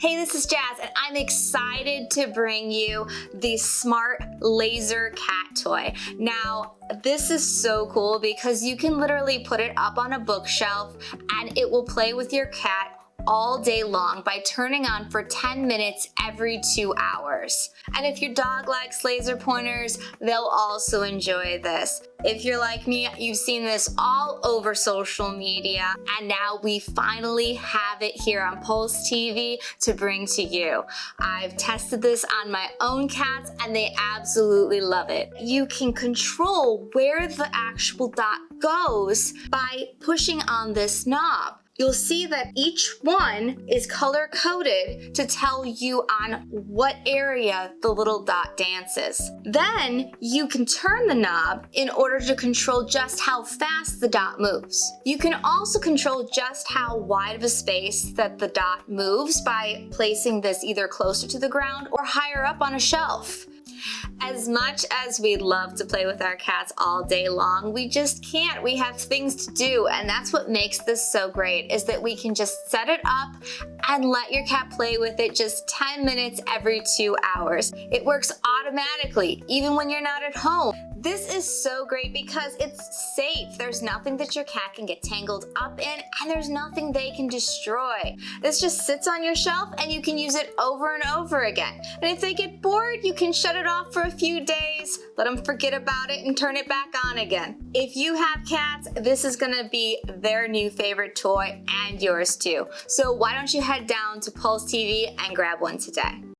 Hey, this is Jazz, and I'm excited to bring you the Smart Laser Cat Toy. Now, this is so cool because you can literally put it up on a bookshelf and it will play with your cat all day long by turning on for 10 minutes every 2 hours. And if your dog likes laser pointers, they'll also enjoy this. If you're like me, you've seen this all over social media, and now we finally have it here on PulseTV to bring to you. I've tested this on my own cats and they absolutely love it. You can control where the actual dot goes by pushing on this knob. You'll see that each one is color-coded to tell you on what area the little dot dances. Then you can turn the knob in order to control just how fast the dot moves. You can also control just how wide of a space that the dot moves by placing this either closer to the ground or higher up on a shelf. As much as we'd love to play with our cats all day long, we just can't. We have things to do, and that's what makes this so great, is that we can just set it up and let your cat play with it just 10 minutes every 2 hours. It works automatically, even when you're not at home. This is so great because it's safe. There's nothing that your cat can get tangled up in, and there's nothing they can destroy. This just sits on your shelf and you can use it over and over again. And if they get bored, you can shut it off for a few days, let them forget about it, and turn it back on again. If you have cats, this is gonna be their new favorite toy and yours too. So why don't you head down to PulseTV and grab one today.